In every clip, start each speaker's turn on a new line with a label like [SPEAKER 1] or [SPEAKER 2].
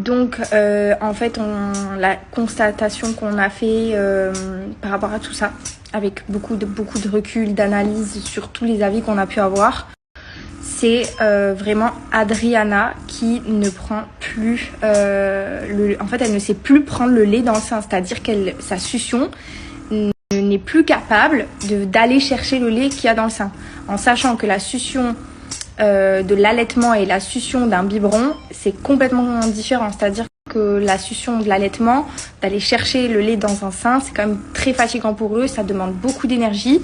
[SPEAKER 1] Donc, en fait, la constatation qu'on a fait par rapport à tout ça, avec beaucoup de recul, d'analyse sur tous les avis qu'on a pu avoir, c'est vraiment Adriana qui ne prend plus en fait, elle ne sait plus prendre le lait dans le sein, c'est-à-dire sa succion n'est plus capable d'aller chercher le lait qu'il y a dans le sein, en sachant que la succion de l'allaitement et la succion d'un biberon, c'est complètement différent. C'est-à-dire que la succion de l'allaitement, d'aller chercher le lait dans un sein, c'est quand même très fatigant pour eux, ça demande beaucoup d'énergie.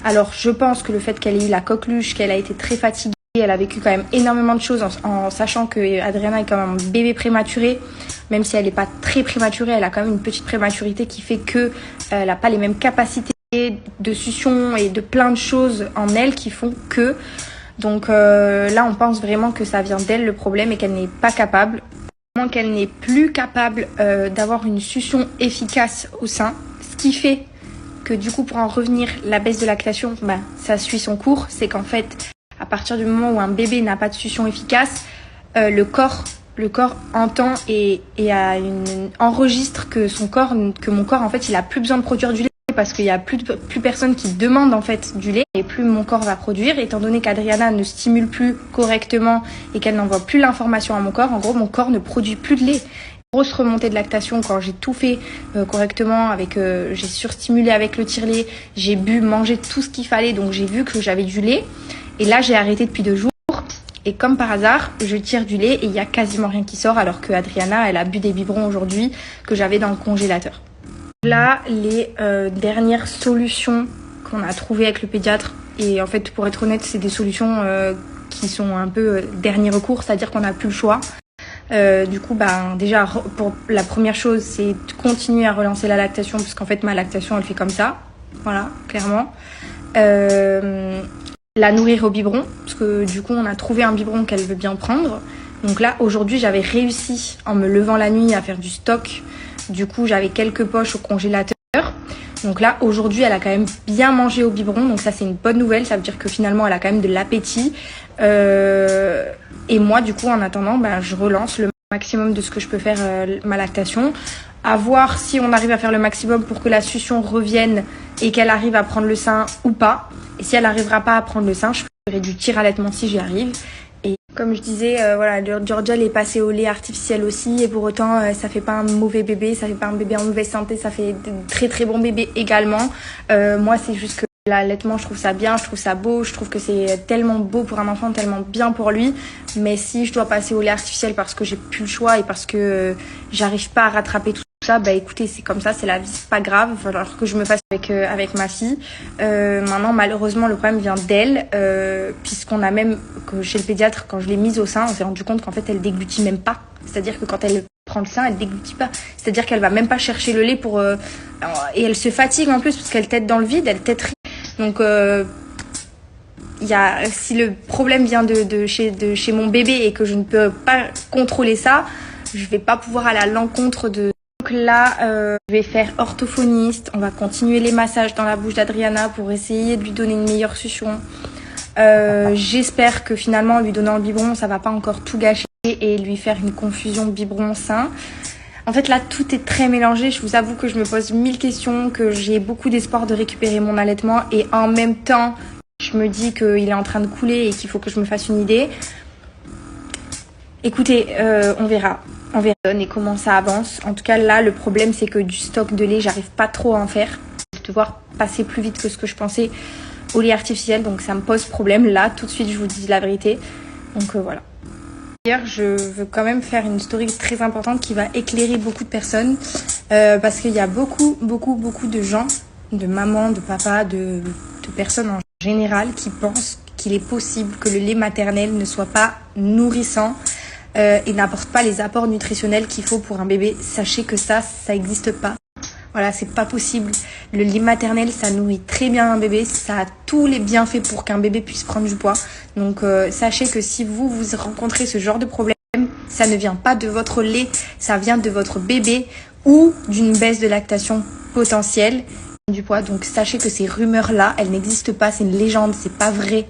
[SPEAKER 1] Alors je pense que le fait qu'elle ait eu la coqueluche, qu'elle a été très fatiguée, elle a vécu quand même énormément de choses en sachant que Adriana est quand même un bébé prématuré, même si elle n'est pas très prématurée, elle a quand même une petite prématurité qui fait que elle n'a pas les mêmes capacités de succion et de plein de choses en elle qui font que... Donc là, on pense vraiment que ça vient d'elle le problème et qu'elle n'est pas capable, qu'elle n'est plus capable d'avoir une succion efficace au sein, ce qui fait que du coup, pour en revenir, la baisse de lactation, ça suit son cours. C'est qu'en fait, à partir du moment où un bébé n'a pas de succion efficace, le corps entend et enregistre que mon corps, en fait, il a plus besoin de produire du lait, parce qu'il n'y a plus personne qui demande en fait du lait et plus mon corps va produire, étant donné qu'Adriana ne stimule plus correctement et qu'elle n'envoie plus l'information à mon corps. En gros, mon corps ne produit plus de lait. Grosse remontée de lactation quand j'ai tout fait correctement, j'ai surstimulé avec le tire-lait, j'ai mangé tout ce qu'il fallait, donc j'ai vu que j'avais du lait. Et là, j'ai arrêté depuis 2 jours. Et comme par hasard, je tire du lait et il n'y a quasiment rien qui sort, alors que Adriana, elle a bu des biberons aujourd'hui que j'avais dans le congélateur. Là, les dernières solutions qu'on a trouvées avec le pédiatre, et en fait, pour être honnête, c'est des solutions qui sont un peu dernier recours, c'est-à-dire qu'on n'a plus le choix. Du coup, déjà, pour la première chose, c'est de continuer à relancer la lactation, parce qu'en fait, ma lactation, elle fait comme ça. Voilà, clairement. La nourrir au biberon, parce que du coup, on a trouvé un biberon qu'elle veut bien prendre. Donc là, aujourd'hui, j'avais réussi, en me levant la nuit, à faire du stock. Du coup, j'avais quelques poches au congélateur. Donc là, aujourd'hui, elle a quand même bien mangé au biberon. Donc ça, c'est une bonne nouvelle. Ça veut dire que finalement, elle a quand même de l'appétit. Et moi, du coup, en attendant, je relance le maximum de ce que je peux faire ma lactation. À voir si on arrive à faire le maximum pour que la succion revienne et qu'elle arrive à prendre le sein ou pas. Et si elle n'arrivera pas à prendre le sein, je ferai du tir-allaitement si j'y arrive. Et comme je disais, voilà, Georgia elle est passée au lait artificiel aussi, et pour autant ça fait pas un mauvais bébé, ça fait pas un bébé en mauvaise santé, ça fait de très très bons bébés également. Moi c'est juste que l'allaitement, je trouve ça bien, je trouve ça beau, je trouve que c'est tellement beau pour un enfant, tellement bien pour lui. Mais si je dois passer au lait artificiel parce que j'ai plus le choix et parce que j'arrive pas à rattraper tout ça, écoutez, c'est comme ça, c'est la vie, c'est pas grave, il va falloir que je me fasse avec ma fille. Maintenant, malheureusement, le problème vient d'elle, puisqu'on a même, que chez le pédiatre, quand je l'ai mise au sein, on s'est rendu compte qu'en fait, elle déglutit même pas. C'est-à-dire que quand elle prend le sein, elle déglutit pas. C'est-à-dire qu'elle va même pas chercher le lait pour... et elle se fatigue en plus, parce qu'elle tète dans le vide, elle tèterie. Donc, si le problème vient de chez mon bébé et que je ne peux pas contrôler ça, je vais pas pouvoir aller à l'encontre de... Donc là, je vais faire orthophoniste. On va continuer les massages dans la bouche d'Adriana pour essayer de lui donner une meilleure succion. J'espère que finalement, en lui donnant le biberon, ça va pas encore tout gâcher et lui faire une confusion biberon-sein. En fait, là, tout est très mélangé. Je vous avoue que je me pose 1000 questions, que j'ai beaucoup d'espoir de récupérer mon allaitement. Et en même temps, je me dis qu'il est en train de couler et qu'il faut que je me fasse une idée. Écoutez, on verra et comment ça avance. En tout cas, là, le problème, c'est que du stock de lait, j'arrive pas trop à en faire. Je vais devoir passer plus vite que ce que je pensais au lait artificiel, donc ça me pose problème. Là, tout de suite, je vous dis la vérité. Donc voilà. D'ailleurs, je veux quand même faire une story très importante qui va éclairer beaucoup de personnes, parce qu'il y a beaucoup de gens, de mamans, de papas, de personnes en général qui pensent qu'il est possible que le lait maternel ne soit pas nourrissant et n'apporte pas les apports nutritionnels qu'il faut pour un bébé. Sachez que ça n'existe pas. Voilà, c'est pas possible. Le lait maternel, ça nourrit très bien un bébé. Ça a tous les bienfaits pour qu'un bébé puisse prendre du poids. Donc, sachez que si vous rencontrez ce genre de problème, ça ne vient pas de votre lait, ça vient de votre bébé ou d'une baisse de lactation potentielle du poids. Donc, sachez que ces rumeurs-là, elles n'existent pas. C'est une légende, c'est pas vrai.